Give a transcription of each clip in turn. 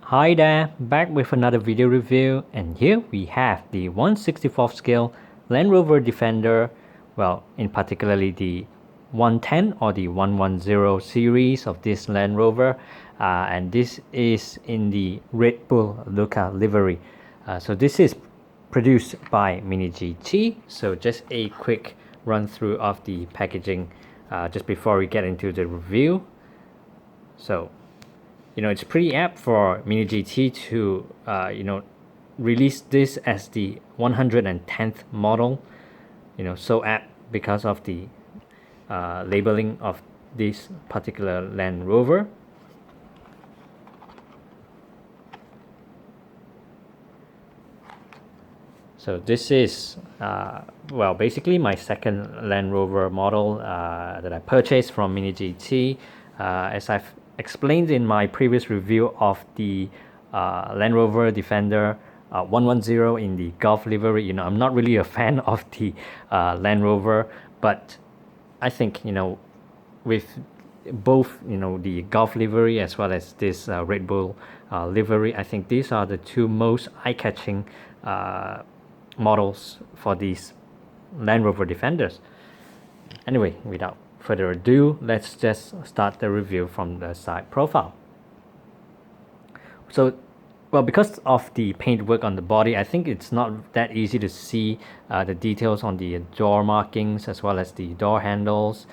Hi there, back with another video review, and here we have the 1/64th scale Land Rover Defender, well, in particularly the 110 or the 110 series of this Land Rover, and this is in the Red Bull LUKA livery. So this is produced by Mini GT. So just a quick run through of the packaging just before we get into the review. So it's pretty apt for Mini GT to release this as the 110th model. So apt because of the labeling of this particular Land Rover. So this is well, basically my second Land Rover model that I purchased from Mini GT. As I've explained in my previous review of the Land Rover Defender 110 in the Golf livery, I'm not really a fan of the Land Rover, but I think with both the Golf livery as well as this Red Bull livery, I think these are the two most eye-catching models for these Land Rover Defenders. Anyway, without further ado, let's just start the review from the side profile. So, well, because of the paintwork on the body, I think it's not that easy to see the details on the door markings as well as the door handles.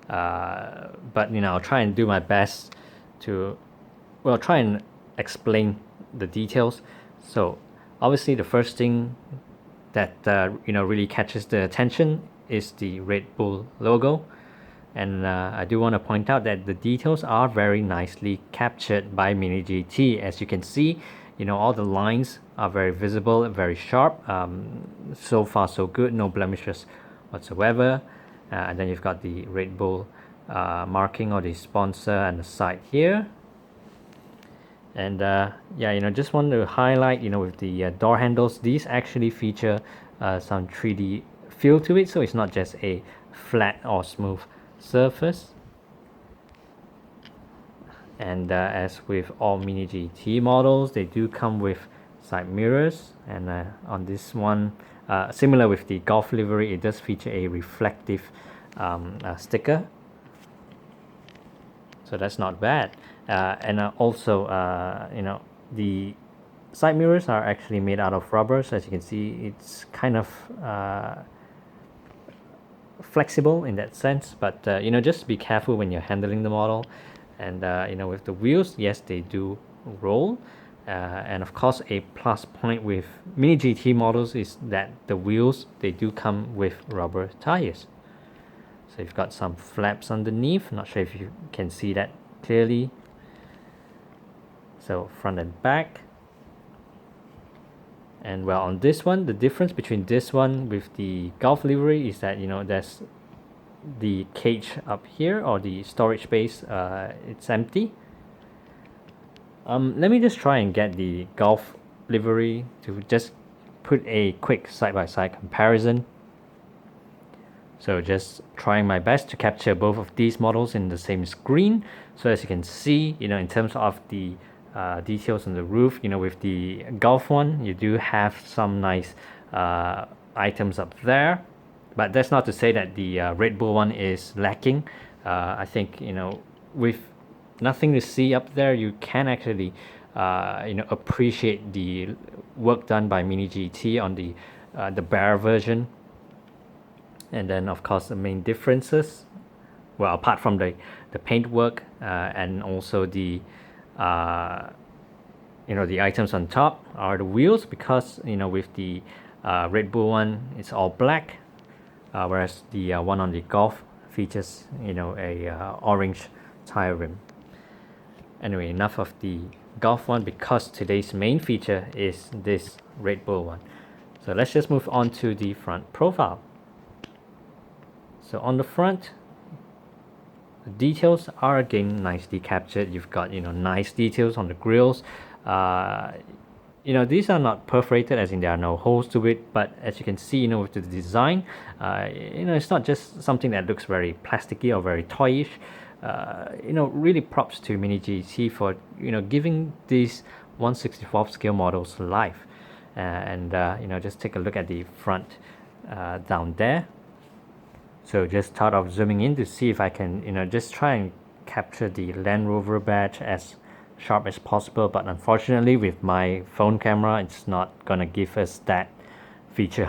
But I'll try and do my best to, well, try and explain the details. So, obviously, the first thing that really catches the attention is the Red Bull logo. And I do want to point out that the details are very nicely captured by Mini GT. As you can see, all the lines are very visible, very sharp. So far so good, no blemishes whatsoever. And then you've got the Red Bull marking or the sponsor and the side here. And just want to highlight, with the door handles, these actually feature some 3D feel to it, so it's not just a flat or smooth surface. And as with all Mini GT models, they do come with side mirrors, and on this one, similar with the Golf livery, it does feature a reflective sticker, so that's not bad. And also the side mirrors are actually made out of rubber, so as you can see, it's kind of flexible in that sense, but just be careful when you're handling the model. And with the wheels, yes, they do roll, and of course a plus point with Mini GT models is that the wheels, they do come with rubber tires. So you've got some flaps underneath, not sure if you can see that clearly. So front and back. And well, on this one, the difference between this one with the Golf livery is that there's the cage up here, or the storage space, it's empty. Let me just try and get the Golf livery to just put a quick side-by-side comparison. So just trying my best to capture both of these models in the same screen. So as you can see, in terms of the details on the roof, with the Golf one, you do have some nice items up there, but that's not to say that the Red Bull one is lacking. I think with nothing to see up there, you can actually appreciate the work done by Mini GT on the bare version. And then of course the main differences, well, apart from the paintwork and also the the items on top, are the wheels, because with the Red Bull one, it's all black, whereas the one on the Golf features a orange tire rim. Anyway, enough of the Golf one, because today's main feature is this Red Bull one. So let's just move on to the front profile. So on the front, the details are again nicely captured. You've got nice details on the grills. These are not perforated, as in there are no holes to it, but as you can see, with the design, it's not just something that looks very plasticky or very toyish. Really props to Mini GT for giving these 1/64 scale models live. And you know, just take a look at the front down there. So just thought of zooming in to see if I can, you know, just try and capture the Land Rover badge as sharp as possible, but unfortunately with my phone camera it's not gonna give us that feature.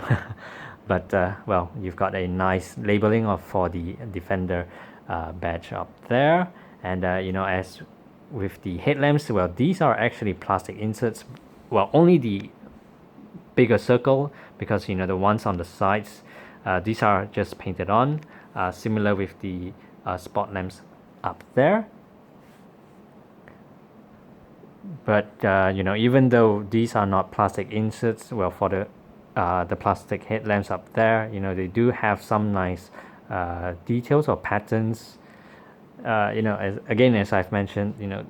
But well, you've got a nice labeling for the Defender badge up there. And you know, as with the headlamps, well, these are actually plastic inserts. Well, only the bigger circle, because you know the ones on the sides, these are just painted on, similar with the spot lamps up there. But you know, even though these are not plastic inserts, well, for the plastic headlamps up there, you know, they do have some nice details or patterns. You know, as I've mentioned, you know,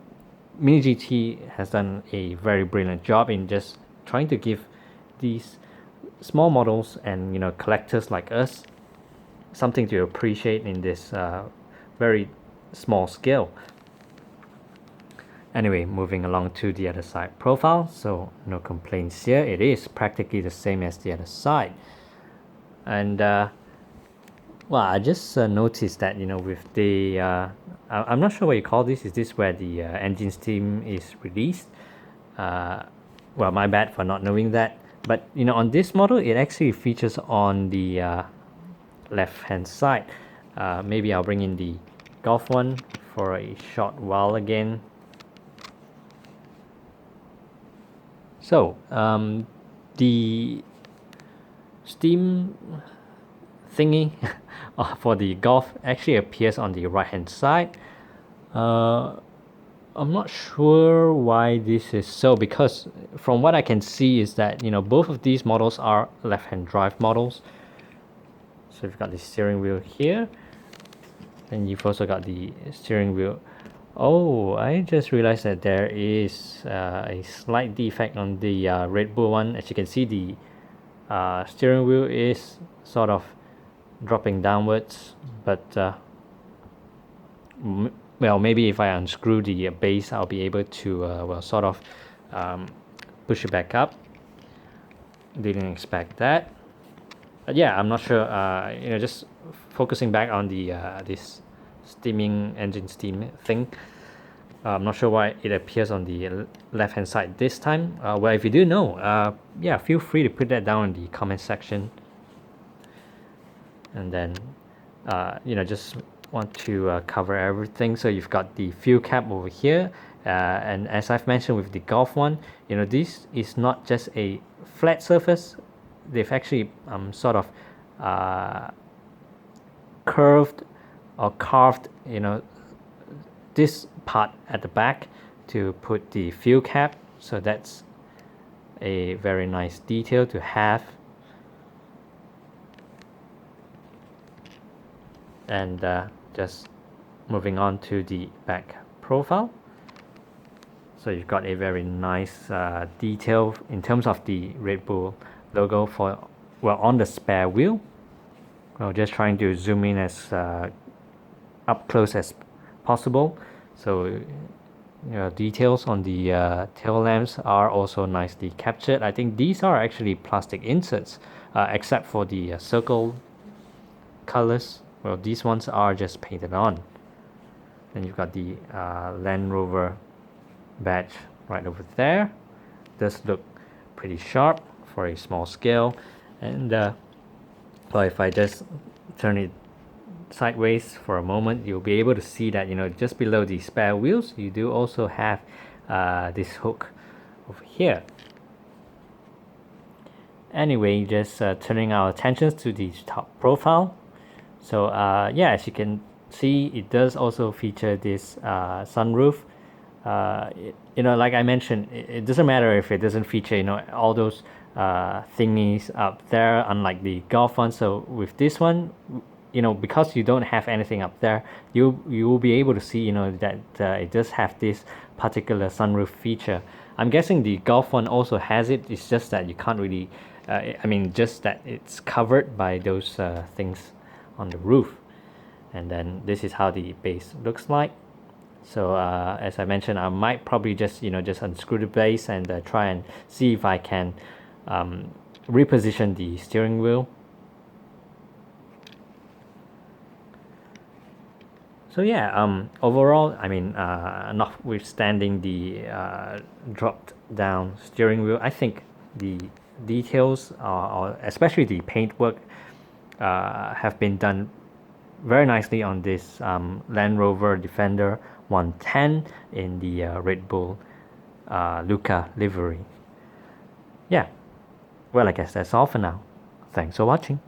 Mini GT has done a very brilliant job in just trying to give these small models and, you know, collectors like us something to appreciate in this very small scale. Anyway, moving along to the other side profile, so no complaints here. It is practically the same as the other side. And well, I just noticed that, you know, with the I'm not sure what you call this. Is this where the engine steam is released? Well, my bad for not knowing that. But you know, on this model, it actually features on the left hand side. Maybe I'll bring in the Golf one for a short while again. So the steam thingy for the Golf actually appears on the right hand side. I'm not sure why this is so, because from what I can see is that, you know, both of these models are left hand drive models. So you've got the steering wheel here, and you've also got the steering wheel. Oh, I just realized that there is a slight defect on the Red Bull one. As you can see, the steering wheel is sort of dropping downwards, but well, maybe if I unscrew the base, I'll be able to well, sort of push it back up. Didn't expect that. But yeah, I'm not sure. You know, just focusing back on the this steaming engine steam thing. I'm not sure why it appears on the left hand side this time. Well, if you do know, yeah, feel free to put that down in the comment section. And then you know, just want to cover everything. So you've got the fuel cap over here, and as I've mentioned with the Golf one, you know, this is not just a flat surface. They've actually sort of curved or carved, you know, this part at the back to put the fuel cap. So that's a very nice detail to have. And just moving on to the back profile. So you've got a very nice detail in terms of the Red Bull logo for, well, on the spare wheel. Well, just trying to zoom in as up close as possible. So you know, details on the tail lamps are also nicely captured. I think these are actually plastic inserts, except for the circle colors. Well, these ones are just painted on. Then you've got the Land Rover badge right over there. Does look pretty sharp for a small scale. And well, if I just turn it sideways for a moment, you'll be able to see that, you know, just below the spare wheels, you do also have this hook over here. Anyway, just turning our attentions to the top profile. So yeah, as you can see, it does also feature this sunroof. You know, like I mentioned, it doesn't matter if it doesn't feature, you know, all those thingies up there, unlike the Golf one. So with this one, you know, because you don't have anything up there, you will be able to see, you know, that it does have this particular sunroof feature. I'm guessing the Golf one also has it. It's just that you can't really, I mean, just that it's covered by those things on the roof. And then this is how the base looks like. So as I mentioned, I might probably just just unscrew the base and try and see if I can reposition the steering wheel. So yeah, overall, I mean, notwithstanding the dropped down steering wheel, I think the details, or especially the paintwork, have been done very nicely on this Land Rover Defender 110 in the Red Bull LUKA livery. Yeah, well, I guess that's all for now. Thanks for watching.